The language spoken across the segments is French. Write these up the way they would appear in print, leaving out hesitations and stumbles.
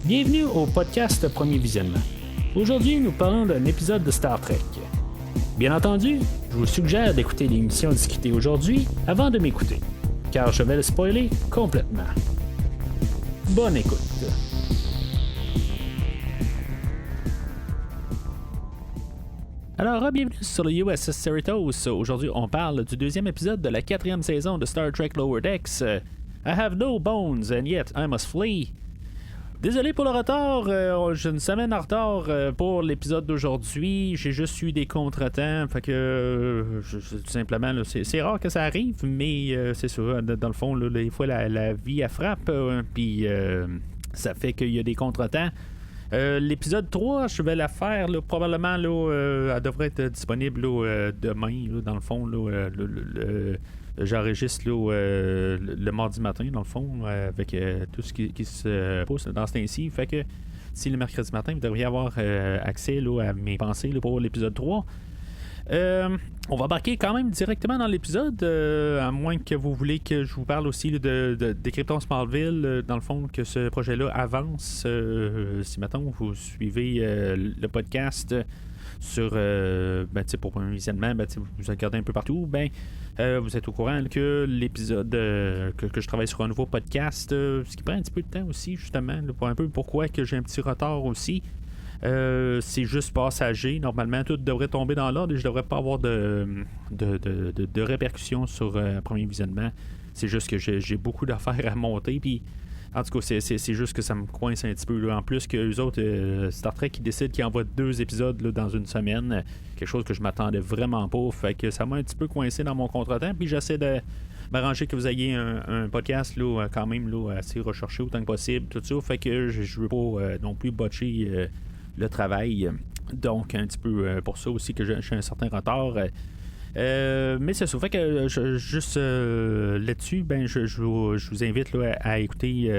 Bienvenue au podcast Premier Visionnement. Aujourd'hui, nous parlons d'un épisode de Star Trek. Bien entendu, je vous suggère d'écouter l'émission discutée aujourd'hui avant de m'écouter, car je vais le spoiler complètement. Bonne écoute. Alors, bienvenue sur le USS Cerritos. Aujourd'hui, on parle du deuxième épisode de la 4e saison de Star Trek Lower Decks. I have no bones and yet I must flee. Désolé pour le retard, j'ai une semaine en retard pour l'épisode d'aujourd'hui. J'ai juste eu des contretemps, fait que tout simplement, là, c'est rare que ça arrive, mais c'est sûr, dans le fond, là, des fois la vie elle frappe, puis ça fait qu'il y a des contretemps. L'épisode 3, je vais la faire là, probablement, là, elle devrait être disponible là, demain, là, dans le fond. Là, j'enregistre là, le mardi matin, dans le fond, avec tout ce qui se passe dans ce temps-ci. Fait que si le mercredi matin, vous devriez avoir accès là, à mes pensées là, pour l'épisode 3. On va embarquer quand même directement dans l'épisode, à moins que vous voulez que je vous parle aussi là, de Décryptons Smallville, dans le fond, que ce projet-là avance. Si maintenant vous suivez le podcast sur pour un visionnement, vous regardez un peu partout, vous êtes au courant que l'épisode que je travaille sur un nouveau podcast, ce qui prend un petit peu de temps aussi, justement, là, pour un peu pourquoi que j'ai un petit retard aussi. C'est juste passager. Normalement, tout devrait tomber dans l'ordre et je devrais pas avoir de répercussions sur premier visionnement. C'est juste que j'ai beaucoup d'affaires à monter. Puis, en tout cas, c'est juste que ça me coince un petit peu. Là. En plus que les autres, Star Trek qui décident qu'ils envoient 2 épisodes là, dans une semaine, quelque chose que je m'attendais vraiment pas. Fait que ça m'a un petit peu coincé dans mon contretemps. Puis j'essaie de m'arranger que vous ayez un podcast là, quand même là, assez recherché autant que possible. Tout ça. Fait que je veux pas non plus botcher le travail. Donc, un petit peu pour ça aussi que j'ai un certain retard. Mais c'est ça. Fait que juste là-dessus, je vous invite là, à écouter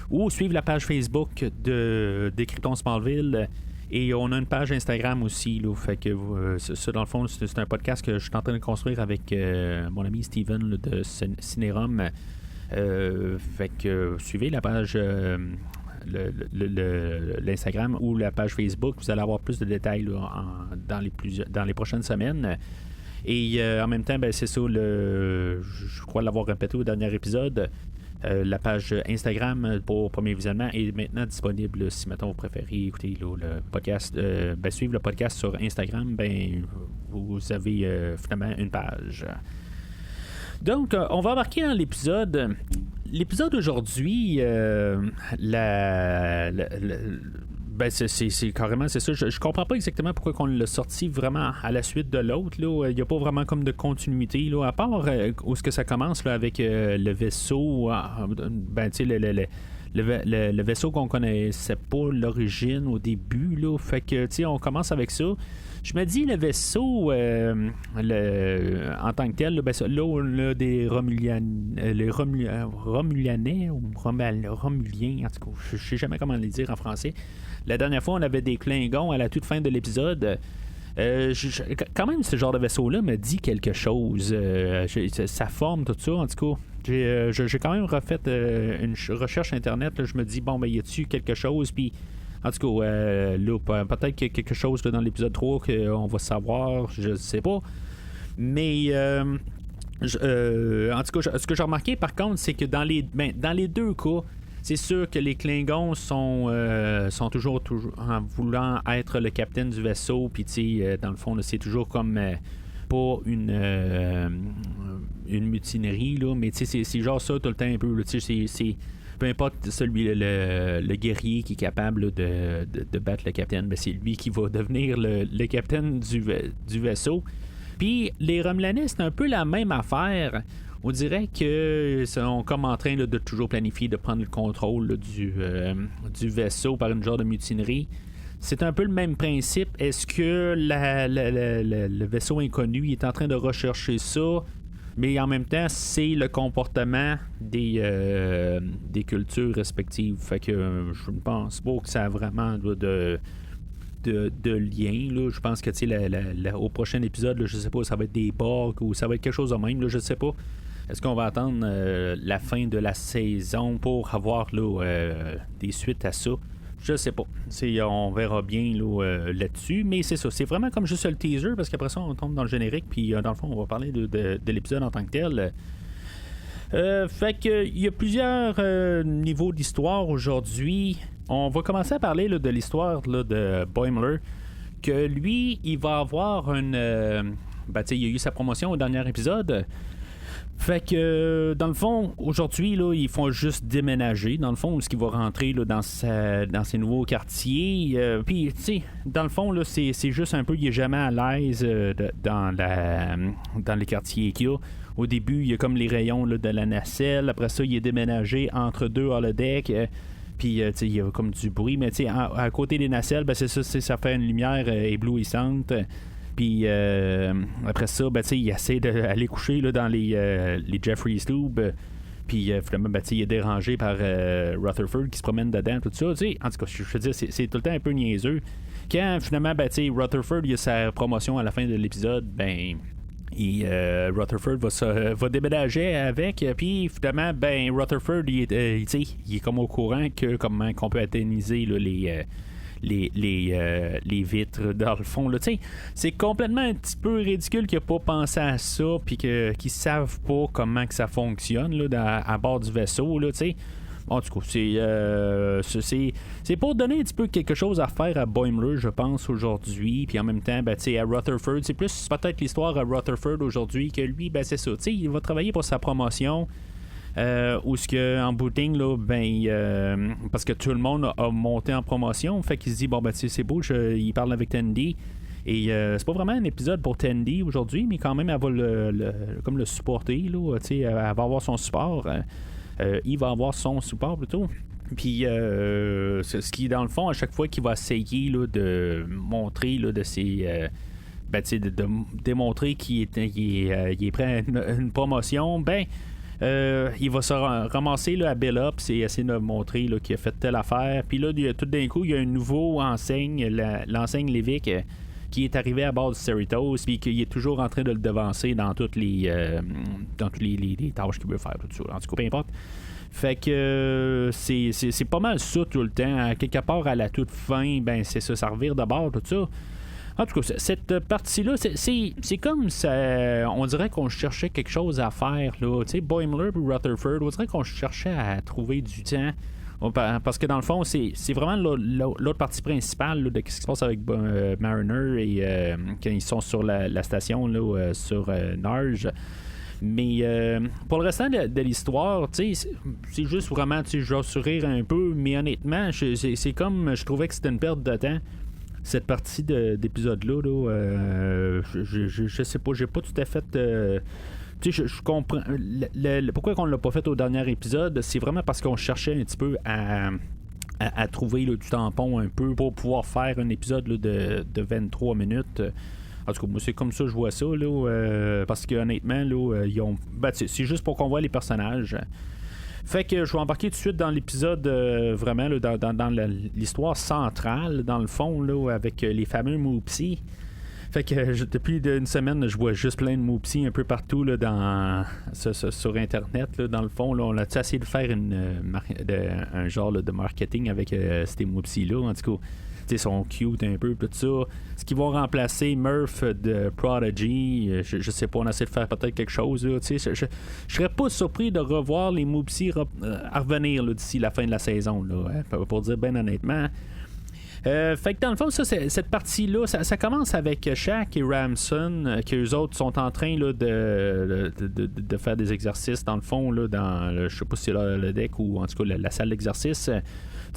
ou suivre la page Facebook de Décryptons Smallville. Et on a une page Instagram aussi. Là, fait que ça, dans le fond, c'est un podcast que je suis en train de construire avec mon ami Steven là, de Cinérum. Fait que suivez la page l'Instagram ou la page Facebook, vous allez avoir plus de détails là, dans les prochaines semaines. Et en même temps, c'est ça, je crois l'avoir répété au dernier épisode, la page Instagram pour premier visionnement est maintenant disponible. Si maintenant vous préférez écouter là, le podcast, suivre le podcast sur Instagram, vous avez finalement une page. Donc, on va embarquer dans l'épisode. L'épisode d'aujourd'hui, c'est carrément, c'est ça. Je comprends pas exactement pourquoi on l'a sorti vraiment à la suite de l'autre. Il n'y a pas vraiment comme de continuité, là, à part où est-ce que ça commence là, avec le vaisseau. Le vaisseau qu'on connaissait pas l'origine au début. Là, fait que, on commence avec ça. Je me dis, le vaisseau, en tant que tel, là, on a des Romulianais ou Romuliens, en tout cas, je sais jamais comment les dire en français. La dernière fois, on avait des Klingons à la toute fin de l'épisode. Quand même, ce genre de vaisseau-là me dit quelque chose. Sa forme, tout ça, en tout cas. J'ai quand même refait une recherche Internet. Là, je me dis, y a-tu quelque chose, puis en tout cas, là, peut-être qu'il y a quelque chose là, dans l'épisode 3 qu'on va savoir, je ne sais pas. Mais en tout cas, ce que j'ai remarqué par contre, c'est que dans les deux cas, c'est sûr que les Klingons sont toujours en voulant être le capitaine du vaisseau, puis dans le fond, là, c'est toujours comme pas une mutinerie, là, mais c'est genre ça tout le temps un peu, là, c'est peu importe le guerrier qui est capable là, de battre le capitaine, c'est lui qui va devenir le capitaine du vaisseau. Puis les Romulanais, c'est un peu la même affaire. On dirait qu'ils sont comme en train là, de toujours planifier de prendre le contrôle là, du vaisseau par une genre de mutinerie. C'est un peu le même principe. Est-ce que le vaisseau inconnu est en train de rechercher ça? Mais en même temps, c'est le comportement des cultures respectives. Fait que je ne pense pas que ça a vraiment de lien. Là. Je pense que au prochain épisode, là, je sais pas, ça va être des Borg ou ça va être quelque chose de même, là, je sais pas. Est-ce qu'on va attendre la fin de la saison pour avoir des suites à ça? Je sais pas. On verra bien là-dessus. Mais c'est ça. C'est vraiment comme juste le teaser parce qu'après ça, on tombe dans le générique. Puis dans le fond, on va parler de l'épisode en tant que tel. Fait que il y a plusieurs niveaux d'histoire aujourd'hui. On va commencer à parler de l'histoire de Boimler. Que lui, il va avoir il a eu sa promotion au dernier épisode. Fait que, dans le fond, aujourd'hui, là, ils font juste déménager. Dans le fond, où est-ce qu'il va rentrer là, dans ses nouveaux quartiers. Puis, tu sais, dans le fond, là, c'est juste un peu, il est jamais à l'aise dans les quartiers qu'il y a. Au début, il y a comme les rayons là, de la nacelle. Après ça, il est déménagé entre deux holodecks. Puis, tu sais, il y a comme du bruit. Mais, tu sais, à côté des nacelles, c'est ça, ça fait une lumière éblouissante. Puis après ça, il essaie d'aller coucher là, dans les Jeffrey's Tube. Puis finalement, il est dérangé par Rutherford qui se promène dedans, tout ça. En tout cas, je veux dire, c'est tout le temps un peu niaiseux. Quand finalement, Rutherford il a sa promotion à la fin de l'épisode, Rutherford va déménager avec. Puis finalement, Rutherford, il est comme au courant que comment qu'on peut atténuer là, les vitres dans le fond là. C'est complètement un petit peu ridicule qu'il n'a pas pensé à ça puis qu'ils savent pas comment que ça fonctionne là, à bord du vaisseau là, en tout cas c'est pour donner un petit peu quelque chose à faire à Boimler je pense aujourd'hui, puis en même temps à Rutherford, c'est plus peut-être l'histoire à Rutherford aujourd'hui que lui, c'est ça, il va travailler pour sa promotion. Où ce que en bout de ligne, là, parce que tout le monde a monté en promotion, fait qu'il se dit c'est beau, il parle avec Tandy et c'est pas vraiment un épisode pour Tandy aujourd'hui, mais quand même elle va le supporter là, elle va avoir son support, il va avoir son support plutôt. Puis c'est ce qui dans le fond à chaque fois qu'il va essayer là, de montrer là, de ses de démontrer qu'il est prêt à une promotion, il va se ramasser là, à Bellops et essayer de montrer là, qu'il a fait telle affaire. Puis là, tout d'un coup, il y a un nouveau enseigne, l'enseigne Levick, qui est arrivé à bord du Cerritos, puis qu'il est toujours en train de le devancer dans toutes les tâches qu'il veut faire. Tout ça. En tout cas, peu importe. Fait que c'est pas mal ça tout le temps. À quelque part, à la toute fin, c'est ça revire de bord, tout ça. En tout cas, cette partie-là, c'est comme ça. On dirait qu'on cherchait quelque chose à faire, là. Tu sais, Boimler et Rutherford, on dirait qu'on cherchait à trouver du temps. Parce que dans le fond, c'est vraiment l'autre partie principale là, de ce qui se passe avec Mariner et quand ils sont sur la station là, sur Narge. Mais pour le restant de l'histoire, c'est juste vraiment, je vais sourire un peu, mais honnêtement, c'est comme je trouvais que c'était une perte de temps. Cette partie d'épisode-là, je sais pas, j'ai pas tout à fait. Je comprends. Pourquoi on l'a pas fait au dernier épisode, c'est vraiment parce qu'on cherchait un petit peu à trouver là, du tampon un peu pour pouvoir faire un épisode là, de 23 minutes. En tout cas, moi, c'est comme ça que je vois ça, là, parce que honnêtement, là, ils ont. C'est juste pour qu'on voit les personnages. Fait que je vais embarquer tout de suite dans l'épisode vraiment là, dans l'histoire centrale, dans le fond, là, avec les fameux Moopsies. Fait que depuis une semaine, je vois juste plein de Moopsies un peu partout là, sur Internet. Là, dans le fond, là, on a essayé de faire un genre là, de marketing avec ces Moopsies-là. En tout cas, ils sont cute un peu, tout ça. Ce qui vont remplacer Murph de Prodigy, je sais pas, on essaie de faire peut-être quelque chose. Là, je serais pas surpris de revoir les Moopsies à revenir là, d'ici la fin de la saison, là, pour dire bien honnêtement. Fait que dans le fond, cette partie-là, ça commence avec Shaq et Ramson, que eux autres sont en train là, de faire des exercices, dans le fond, là, je sais pas si c'est le deck ou en tout cas la salle d'exercice.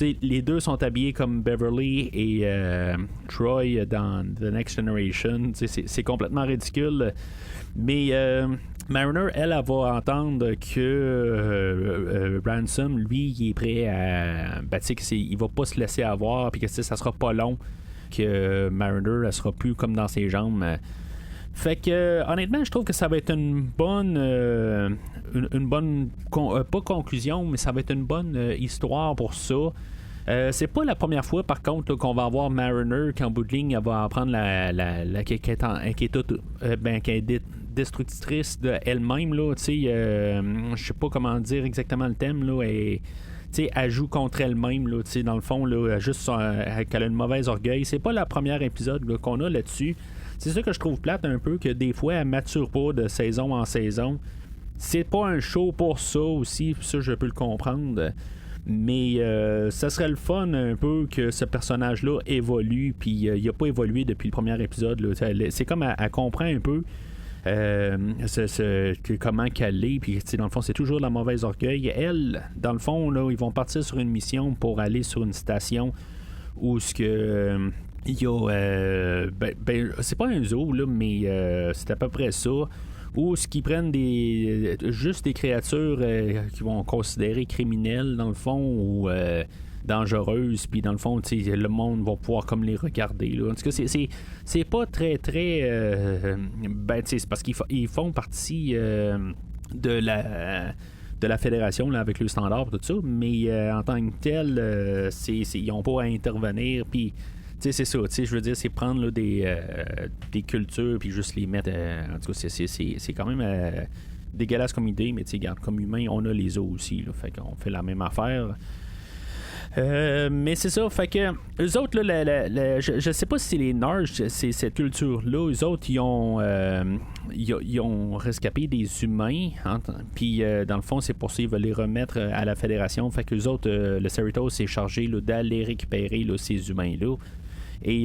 Les deux sont habillés comme Beverly et Troy dans The Next Generation. C'est complètement ridicule. Mais Mariner, elle va entendre que Ransom, lui, il est prêt à. Il va pas se laisser avoir, puis que ça sera pas long que Mariner, elle sera plus comme dans ses jambes. Fait que honnêtement, je trouve que ça va être une bonne pas conclusion, mais ça va être une bonne histoire pour ça. C'est pas la première fois par contre là, qu'on va avoir Mariner qu'en bout de ligne elle va apprendre qu'elle est destructrice d'elle-même, là, tu sais, je sais pas comment dire exactement le thème, là, et elle joue contre elle-même, là, dans le fond, là, juste qu'elle a une mauvaise orgueil. C'est pas le premier épisode là, qu'on a là-dessus. C'est ça que je trouve plate un peu, que des fois, elle mature pas de saison en saison. C'est pas un show pour ça aussi, ça, je peux le comprendre. Mais ça serait le fun un peu que ce personnage-là évolue, puis il a pas évolué depuis le premier épisode. Là. C'est comme elle comprend un peu comment qu'elle est, puis dans le fond, c'est toujours la mauvaise orgueil. Elle, dans le fond, là, ils vont partir sur une mission pour aller sur une station où ce que il y a c'est pas un zoo là, mais c'est à peu près ça, où ce qu'ils prennent juste des créatures qui vont considérer criminelles dans le fond, ou dangereuses, puis dans le fond, le monde va pouvoir comme les regarder là. En tout cas, c'est pas très c'est parce qu'ils font partie de la fédération là, avec le standard tout ça, mais en tant que tel, ils n'ont pas à intervenir, puis c'est ça, je veux dire, c'est prendre là, des cultures puis juste les mettre. En tout cas, c'est quand même dégueulasse comme idée, mais regarde, comme humain, on a les os aussi, là, fait qu'on fait la même affaire. Mais c'est ça, fait que eux autres, là, je sais pas si c'est les Narges, c'est cette culture-là, eux autres, ils ont rescapé des humains, hein, puis dans le fond, c'est pour ça qu'ils veulent les remettre à la Fédération, fait que eux autres, le Cerritos s'est chargé là, d'aller récupérer là, ces humains-là. Et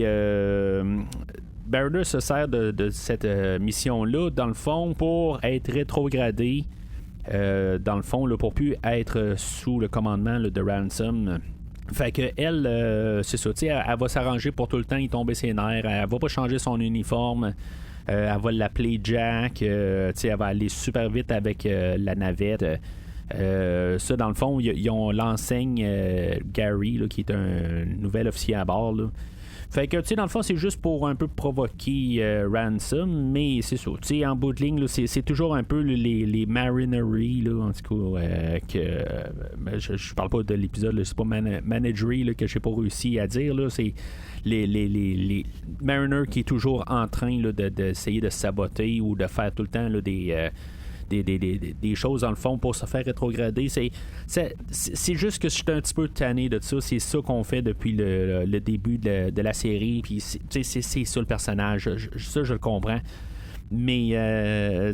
Mariner se sert de cette mission-là, dans le fond, pour être rétrogradé, dans le fond, là, pour plus être sous le commandement là, de Ransom. Fait que elle, c'est ça, elle va s'arranger pour tout le temps y tomber ses nerfs, elle va pas changer son uniforme, elle va l'appeler Jack, elle va aller super vite avec la navette. Ça, dans le fond, ils ont l'enseigne Gary, là, qui est un nouvel officier à bord, là. Fait que, dans le fond, c'est juste pour un peu provoquer Ransom, mais c'est ça. En bout de ligne, là, c'est toujours un peu les marineries, là, en tout cas, je parle pas de l'épisode, là, c'est pas managery là, que j'ai pas réussi à dire, là, c'est les mariners qui est toujours en train là, d'essayer de saboter ou de faire tout le temps là, des choses dans le fond pour se faire rétrograder. C'est juste que je suis un petit peu tanné de ça. C'est ça qu'on fait depuis le début de la série. Puis c'est ça le personnage. Ça, je le comprends. Mais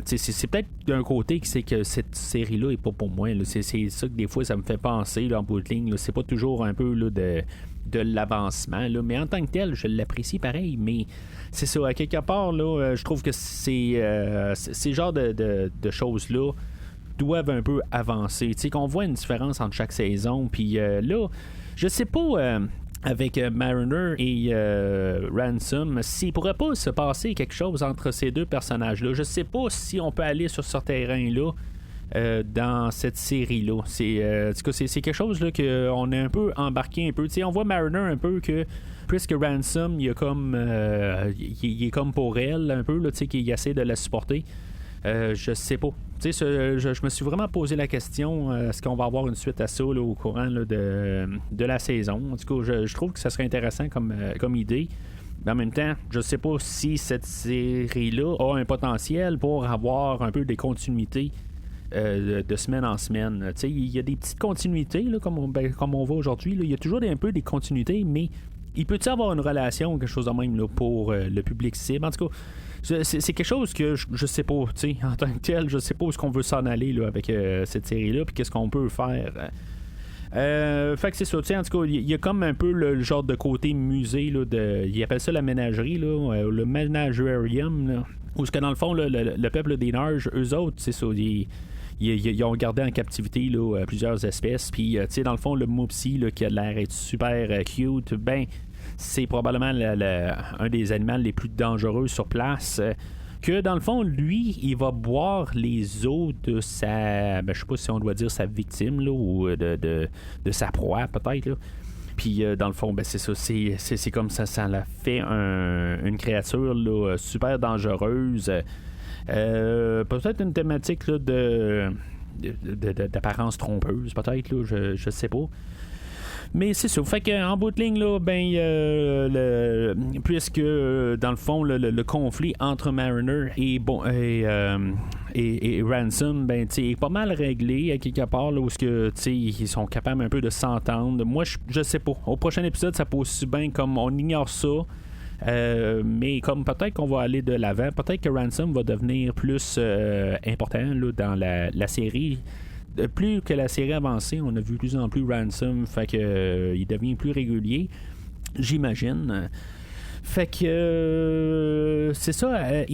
c'est peut-être d'un côté que c'est que cette série-là est pas pour moi. Là. C'est ça que des fois ça me fait penser là, en bout de ligne. Là. C'est pas toujours un peu là, de l'avancement. Là. Mais en tant que tel, je l'apprécie pareil. Mais c'est ça, à quelque part, là, je trouve que ces genres de choses-là doivent un peu avancer. Tu sais, qu'on voit une différence entre chaque saison. Puis là, je sais pas, avec Mariner et Ransom, s'il pourrait pas se passer quelque chose entre ces deux personnages-là. Je sais pas si on peut aller sur ce terrain-là dans cette série-là. En tout cas, c'est quelque chose là, qu'on est un peu embarqué un peu. Tu sais, on voit Mariner un peu que puisque Ransom, il est comme pour elle un peu, là, qu'il essaie de la supporter. Je sais pas. Je me suis vraiment posé la question, est-ce qu'on va avoir une suite à ça là, au courant là, de la saison. En tout cas, je trouve que ça serait intéressant comme idée. Mais en même temps, je sais pas si cette série-là a un potentiel pour avoir un peu des continuités de semaine en semaine. Il y a des petites continuités, là, comme on voit aujourd'hui. Il y a toujours un peu des continuités, mais il peut-il avoir une relation ou quelque chose de même là, pour le public cible? En tout cas, c'est quelque chose que je sais pas, en tant que tel, je sais pas où est-ce qu'on veut s'en aller là, avec cette série-là, puis qu'est-ce qu'on peut faire. Fait que c'est ça, en tout cas, il y a comme un peu le genre de côté musée, là, ils appellent ça la ménagerie, là, le menagerium, là, où ce que dans le fond, là, le peuple des Narges, eux autres, c'est ça, ils ont gardé en captivité là, plusieurs espèces, puis dans le fond, le Moopsie, là, qui a l'air d'être super cute, ben c'est probablement un des animaux les plus dangereux sur place. Que dans le fond, lui, il va boire les os de sa. Je sais pas si on doit dire sa victime, là, ou de sa proie, peut-être. Là. Puis dans le fond, c'est ça. C'est comme ça l'a fait une créature là, super dangereuse. Peut-être une thématique là, d'apparence trompeuse, peut-être. Là, je sais pas. Mais c'est ça. Fait qu'en bout de ligne, là, puisque dans le fond, le conflit entre Mariner et Ransom, est pas mal réglé à quelque part, là, où ils sont capables un peu de s'entendre. Moi, je sais pas. Au prochain épisode, ça peut aussi bien comme on ignore ça. Mais comme peut-être qu'on va aller de l'avant, peut-être que Ransom va devenir plus important là, dans la série. Plus que la série avancée, on a vu de plus en plus Ransom, fait que il devient plus régulier, j'imagine. Fait que c'est ça.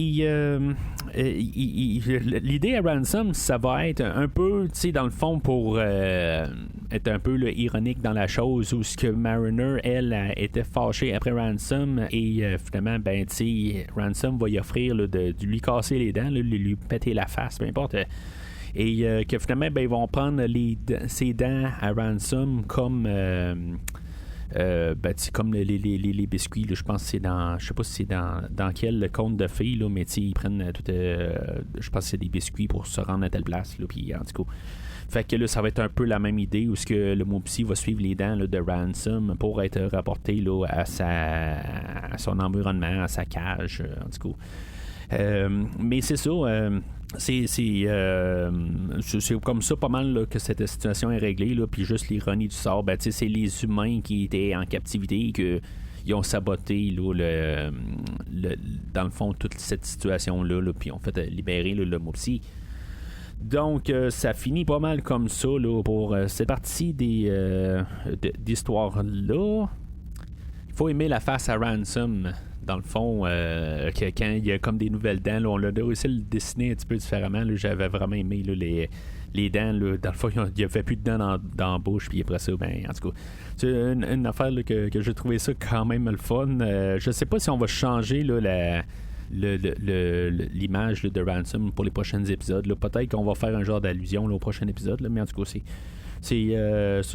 L'idée à Ransom, ça va être un peu, tu sais, dans le fond, pour être un peu ironique dans la chose, où ce que Mariner, elle, était fâchée après Ransom, et finalement, tu sais, Ransom va y offrir là, de lui casser les dents, là, lui péter la face, peu importe. Et que finalement, ils vont prendre ses dents à Ransom comme comme les biscuits. Là, je pense que c'est dans. Je sais pas si c'est dans quel conte de fées, là, mais ils prennent tout. Je pense que c'est des biscuits pour se rendre à telle place. Là, puis en tout cas. Fait que là, ça va être un peu la même idée où ce que le Mopsy va suivre les dents là, de Ransom pour être rapporté là, à son environnement, à sa cage, en tout cas. Mais c'est ça. C'est comme ça pas mal là, que cette situation est réglée, là, puis juste l'ironie du sort, c'est les humains qui étaient en captivité et qu'ils ont saboté là, dans le fond toute cette situation-là, là, puis ont fait libérer là, le Mopsy. Donc ça finit pas mal comme ça là, pour cette partie d'histoire-là. Il faut aimer la face à Ransom. Dans le fond, quand il y a comme des nouvelles dents, là, on a réussi à le dessiner un petit peu différemment. Là, j'avais vraiment aimé là, les dents. Là, dans le fond, il n'y avait plus de dents dans la bouche. Puis après ça, en tout cas, c'est une affaire là, que j'ai trouvé ça quand même le fun. Je sais pas si on va changer là, l'image là, de Ransom pour les prochains épisodes. Là. Peut-être qu'on va faire un genre d'allusion là, au prochain épisode. Là, mais en tout cas, ça,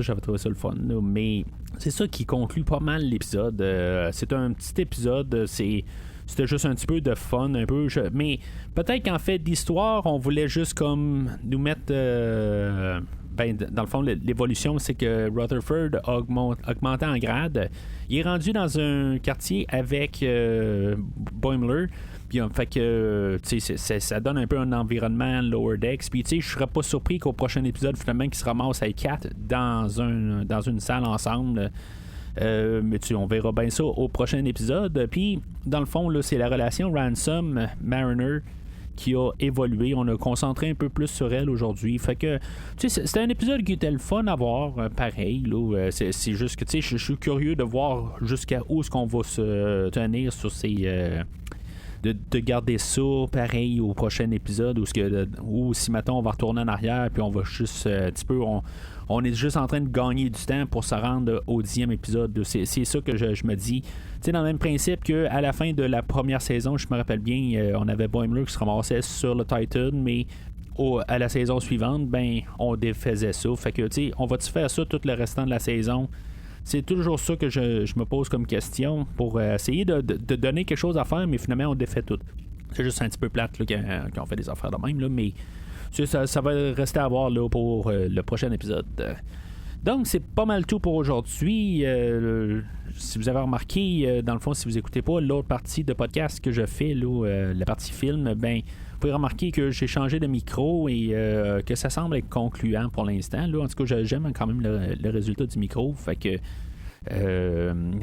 j'avais trouvé ça le fun. Là, mais c'est ça qui conclut pas mal l'épisode. C'est un petit épisode. C'était juste un petit peu de fun, un peu. Mais peut-être qu'en fait d'histoire, on voulait juste comme nous mettre. Dans le fond, l'évolution, c'est que Rutherford a augmenté en grade. Il est rendu dans un quartier avec Boimler. Puis fait que ça donne un peu un environnement Lower Decks. Puis je serais pas surpris qu'au prochain épisode, finalement, qu'ils se ramassent avec 4 dans une salle ensemble. Mais on verra bien ça au prochain épisode. Puis dans le fond, là, c'est la relation Ransom-Mariner qui a évolué. On a concentré un peu plus sur elle aujourd'hui. Fait que c'était un épisode qui était le fun à voir, pareil. Là, c'est juste que je suis curieux de voir jusqu'à où est-ce qu'on va se tenir sur ces. De garder ça pareil au prochain épisode ou si maintenant on va retourner en arrière puis on va juste un petit peu on est juste en train de gagner du temps pour se rendre au 10e épisode. C'est ça que je me dis. Dans le même principe qu'à la fin de la première saison, je me rappelle bien, on avait Boimler qui se ramassait sur le Titan, mais à la saison suivante, on défaisait ça. Fait que on va-tu faire ça tout le restant de la saison? C'est toujours ça que je me pose comme question pour essayer de donner quelque chose à faire, mais finalement, on défait tout. C'est juste un petit peu plate là, quand on fait des affaires de même, là, mais ça va rester à voir là, pour le prochain épisode. Donc, c'est pas mal tout pour aujourd'hui. Si vous avez remarqué, dans le fond, si vous écoutez pas l'autre partie de podcast que je fais, là, la partie film, vous pouvez remarquer que j'ai changé de micro et que ça semble être concluant pour l'instant. Là. En tout cas, j'aime quand même le résultat du micro. Fait que,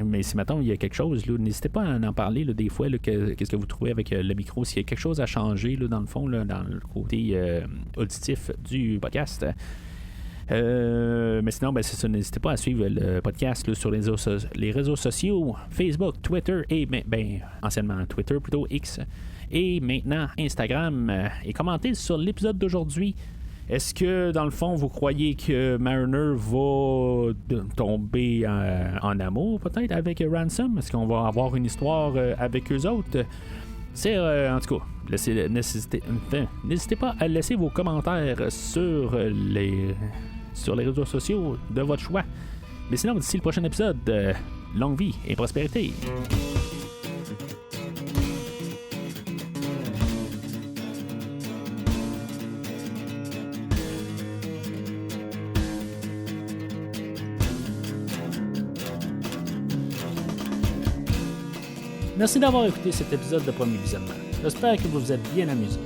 mais si maintenant il y a quelque chose, là, n'hésitez pas à en parler là, des fois. Qu'est-ce que vous trouvez avec le micro? S'il y a quelque chose à changer là, dans le fond, là, dans le côté auditif du podcast. Mais sinon, c'est ça. N'hésitez pas à suivre le podcast là, sur les réseaux sociaux, Facebook, Twitter et anciennement Twitter plutôt, X. Et maintenant Instagram, et commentez sur l'épisode d'aujourd'hui. Est-ce que dans le fond vous croyez que Mariner va tomber en amour peut-être avec Ransom? Est-ce qu'on va avoir une histoire avec eux autres? C'est en tout cas, n'hésitez pas à laisser vos commentaires sur les réseaux sociaux de votre choix. Mais sinon, d'ici le prochain épisode, longue vie et prospérité. Merci d'avoir écouté cet épisode de Premier Visionnement. J'espère que vous vous êtes bien amusés.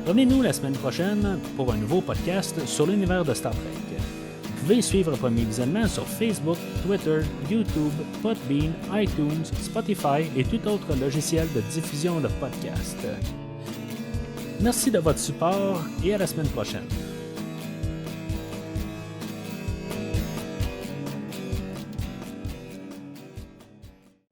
Revenez-nous la semaine prochaine pour un nouveau podcast sur l'univers de Star Trek. Vous pouvez suivre Premier Visionnement sur Facebook, Twitter, YouTube, Podbean, iTunes, Spotify et tout autre logiciel de diffusion de podcasts. Merci de votre support et à la semaine prochaine.